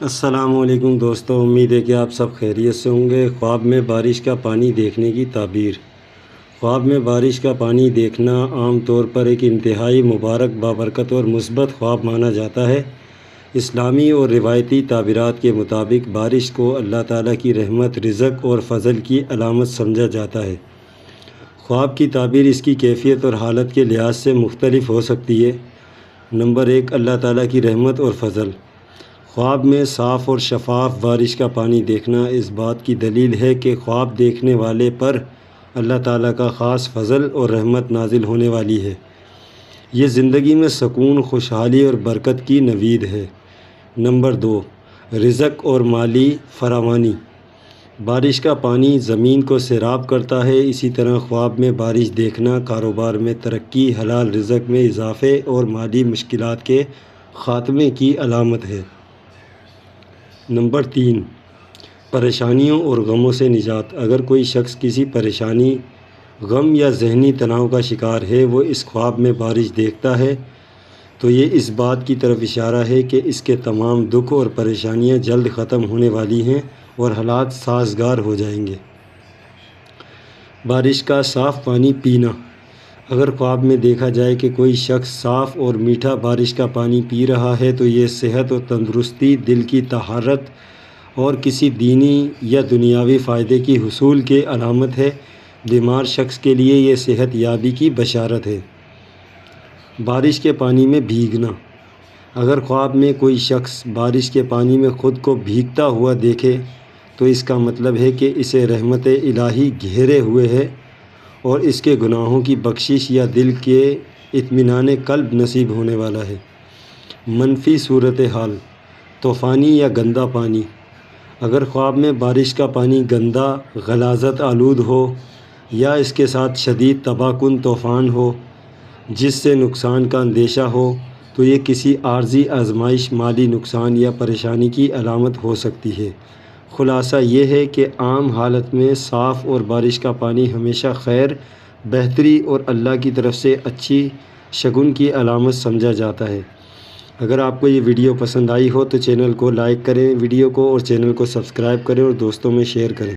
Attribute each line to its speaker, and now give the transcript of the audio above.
Speaker 1: السلام علیکم دوستوں، امید ہے کہ آپ سب خیریت سے ہوں گے۔ خواب میں بارش کا پانی دیکھنے کی تعبیر۔ خواب میں بارش کا پانی دیکھنا عام طور پر ایک انتہائی مبارک، بابرکت اور مثبت خواب مانا جاتا ہے۔ اسلامی اور روایتی تعبیرات کے مطابق بارش کو اللہ تعالیٰ کی رحمت، رزق اور فضل کی علامت سمجھا جاتا ہے۔ خواب کی تعبیر اس کی کیفیت اور حالت کے لحاظ سے مختلف ہو سکتی ہے۔ نمبر 1، اللہ تعالیٰ کی رحمت اور فضل۔ خواب میں صاف اور شفاف بارش کا پانی دیکھنا اس بات کی دلیل ہے کہ خواب دیکھنے والے پر اللہ تعالیٰ کا خاص فضل اور رحمت نازل ہونے والی ہے۔ یہ زندگی میں سکون، خوشحالی اور برکت کی نوید ہے۔ نمبر 2، رزق اور مالی فراوانی۔ بارش کا پانی زمین کو سیراب کرتا ہے، اسی طرح خواب میں بارش دیکھنا کاروبار میں ترقی، حلال رزق میں اضافے اور مالی مشکلات کے خاتمے کی علامت ہے۔ نمبر 3، پریشانیوں اور غموں سے نجات۔ اگر کوئی شخص کسی پریشانی، غم یا ذہنی تناؤ کا شکار ہے، وہ اس خواب میں بارش دیکھتا ہے تو یہ اس بات کی طرف اشارہ ہے کہ اس کے تمام دکھ اور پریشانیاں جلد ختم ہونے والی ہیں اور حالات سازگار ہو جائیں گے۔ بارش کا صاف پانی پینا۔ اگر خواب میں دیکھا جائے کہ کوئی شخص صاف اور میٹھا بارش کا پانی پی رہا ہے تو یہ صحت و تندرستی، دل کی طہارت اور کسی دینی یا دنیاوی فائدے کی حصول کی علامت ہے۔ بیمار شخص کے لیے یہ صحت یابی کی بشارت ہے۔ بارش کے پانی میں بھیگنا۔ اگر خواب میں کوئی شخص بارش کے پانی میں خود کو بھیگتا ہوا دیکھے تو اس کا مطلب ہے کہ اسے رحمت الہی گھیرے ہوئے ہے اور اس کے گناہوں کی بخشش یا دل کے اطمینان قلب نصیب ہونے والا ہے۔ منفی صورتحال، طوفانی یا گندا پانی۔ اگر خواب میں بارش کا پانی گندا، غلاظت آلود ہو یا اس کے ساتھ شدید تباہ کن طوفان ہو جس سے نقصان کا اندیشہ ہو تو یہ کسی عارضی آزمائش، مالی نقصان یا پریشانی کی علامت ہو سکتی ہے۔ خلاصہ یہ ہے کہ عام حالت میں صاف اور بارش کا پانی ہمیشہ خیر، بہتری اور اللہ کی طرف سے اچھی شگن کی علامت سمجھا جاتا ہے۔ اگر آپ کو یہ ویڈیو پسند آئی ہو تو چینل کو لائک کریں، ویڈیو کو اور چینل کو سبسکرائب کریں اور دوستوں میں شیئر کریں۔